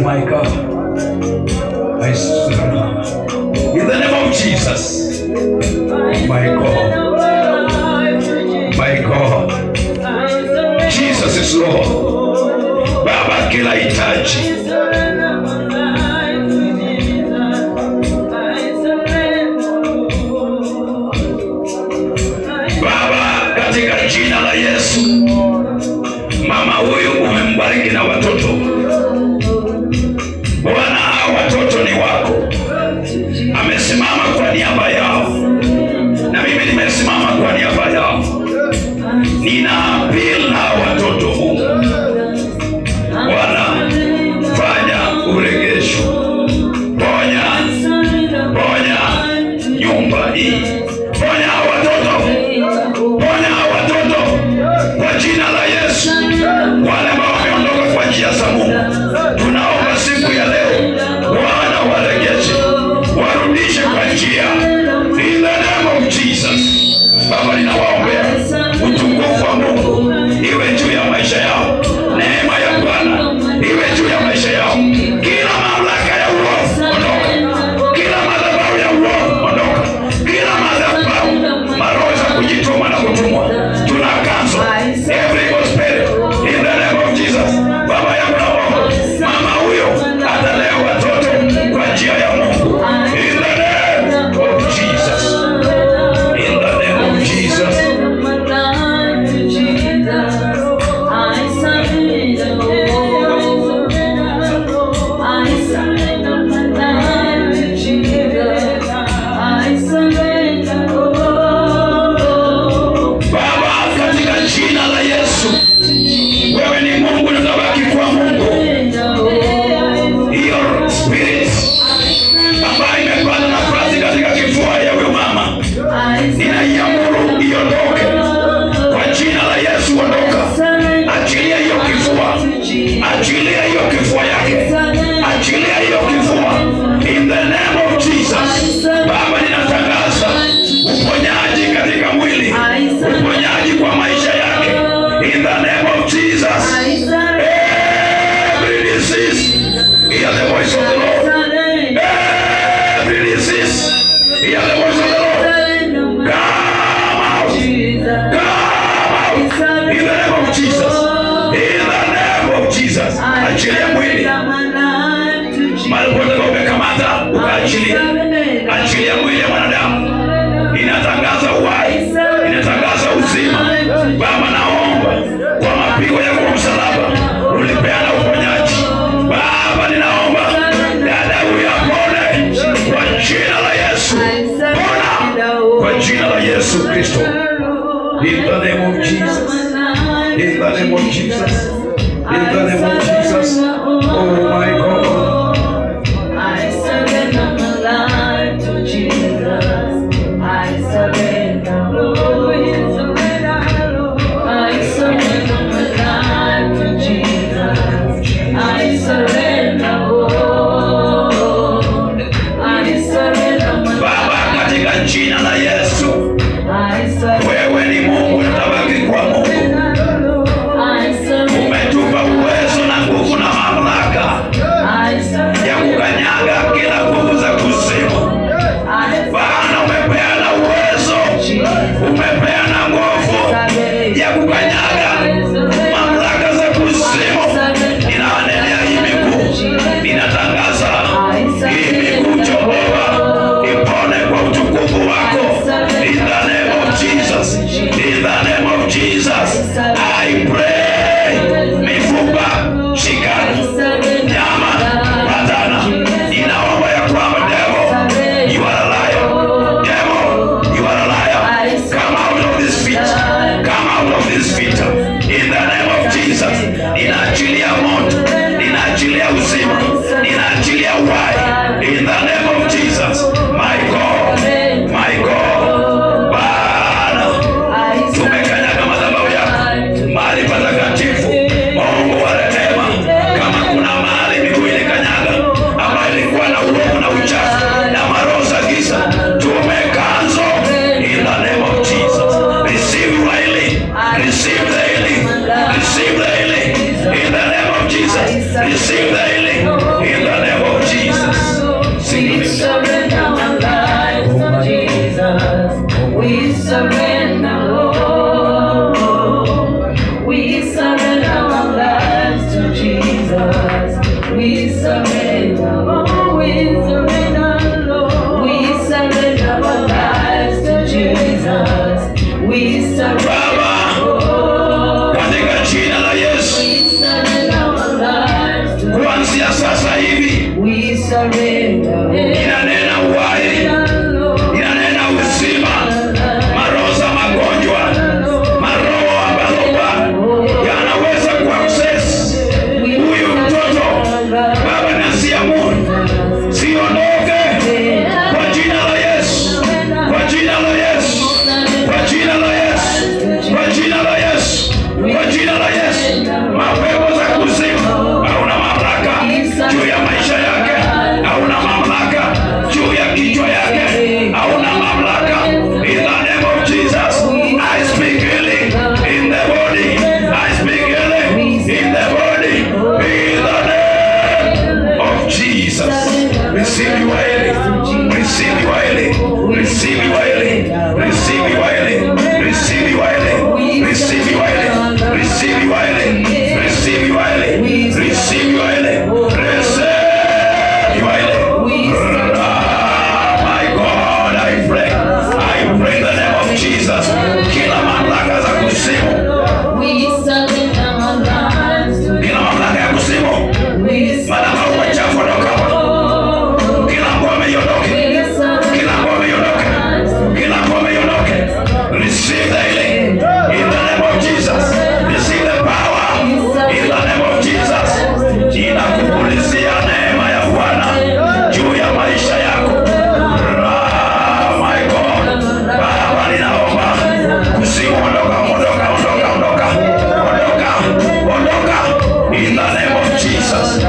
my God. I surrender. In the name of Jesus. My God. My God. Jesus is Lord. Baba, kila hitaji Baba, katika jina la Yesu. Mama huyu umembariki na watoto. Bwana, hao watoto ni wako. Amesimama kwa niaba yao, na mimi nimesimama kwa niaba yao. Ninaapili na watoto Mungu. Bwana, fanya uregesho. Ponya nyumba hii. Ponya watoto. Ponya watoto kwa jina la Yesu. Wale ambao wameondoka kwa njia za Mungu, tunaomba siku ya leo Bwana warejeshe, warudishe kwa njia. In the name of Jesus. Baba, ninawaombea utukufu wa Mungu iwe juu ya maisha yao. Neema ya Bwana iwe juu ya maisha yao. Kila mamlaka ya uovu ondoka. Kila madhabahu ya uovu ondoka. Kila madhabahu, maroho za kujituma na kutumwa, tuna cancel every spirit in the name of Jesus. Baba yangu naomba mama huyo atalea watoto kwa njia ya Mungu. In the name of Jesus. In the name of Jesus. Baba, katika jina la Yesu, wewe ni Mungu na utabaki kuwa Mungu. Hiyo spirit ambayo imepata nafasi katika kifua ya huyo mama, ninaiamuru iondoke kwa jina la Yesu. Ondoka, achilia hiyo kifua, achilia hiyo kifua yake, achilia hiyo kifua in the name of Jesus. Baba, ninatangaza uponyaji katika mwili, uponyaji kwa maisha yake in the name of Jesus. Every disease, hear the voice of the Lord. Every disease, hear the voice of the Lord. Come out, come out in the name of Jesus. In the name of Jesus. Achilia mwili mahali pote umekamata, ukaachilia. Achilia mwili ya mwanadamu. Inatangaza uhai, inatangaza uzima. Baba, naomba kwa mapigo ya kwa msalaba ulipeana uponyaji. Baba, ninaomba dada huyu apone kwa jina la Yesu. Pona kwa jina la Yesu Kristo. In the name of Jesus. In the name of Jesus. In the name of Jesus. Oh my God. I surrender my life to Jesus. I surrender, Lord. I surrender my life to Jesus. I surrender, Lord. I surrender my life. Baba, katika jina la Yesu, I surrender. wewe ni Mungu na utabaki kuwa Mungu. Umetupa uwezo na nguvu na mamlaka ya kukanyaga kila nguvu za kuzimu. Bwana, umepeana uwezo, umepeana nguvu ya kukanyaga mamlaka za kuzimu. Ninawanenea hii miguu, ninatangaza hii miguu choboa, ipone kwa utukufu wako. In the name of Jesus. In the name of Jesus. I pray. Mifupa shikana, nyama patana. Ninaomba ya kwamba devil, you are a liar. Devil, you are a liar. Come out of this feet. Come out of this feet. In the name of Jesus. Ninaachilia moto, ninaachilia uzima, ninaachilia uhai. In the name of Jesus. My God, my God. Bwana, tumekanyaga madhabahu yako, mahali patakatifu. Mungu wa rehema, kama kuna mahali miguu ilikanyaga ambayo ilikuwa na uovu na uchafu na maroho za giza, tumekanzo in the name of Jesus. Receive your healing, receive the healing, receive the healing in the name of Jesus. Receive the healing. in the name of Jesus. We surrender our lives to Jesus. We surrender, Lord. We surrender our lives to Jesus. We surrender, Lord. We surrender, Lord. We surrender our lives to Jesus. We surrender. Katika jina la Yesu, kuanzia sasa hivi inanena uhai, inanena uzima, maroho za magonjwa, maroho ambazo yanaweza kuaccess huyu mtoto. Baba, nasiamuru siondoke kwa jina la Yesu, kwa jina la Yesu, kwa jina la Yesu, kwa jina la Yesu, kwa jina la Yesu. Mapepo za kuzimu hauna mamlaka juu ya maisha yake, hauna mamlaka juu ya kichwa yake, hauna mamlaka. In the name of Jesus, I speak healing in the body. I speak healing in the body. In the name of Jesus, receive your healing, receive your healing, receive your healing, receive your healing, receive your healing, receive your healing, receive your healing, receive your healing, receive your healing, receive your healing. My God, I pray in the name of Jesus, kila mamlaka za kuzimu, kila mamlaka ya kuzimu, madhabahu machafu ondoka, kila ngome iondoke, kila ngome iondoke, kila ngome iondoke. Receive the healing in the name of Jesus. Receive the power in the name of Jesus. Ninakupulizia neema ya Bwana juu ya maisha yako. My God, Baba, ninaomba kuzimu, ondoka, ondoka, ondoka, ondoka, ondoka, ondoka in the name of Jesus.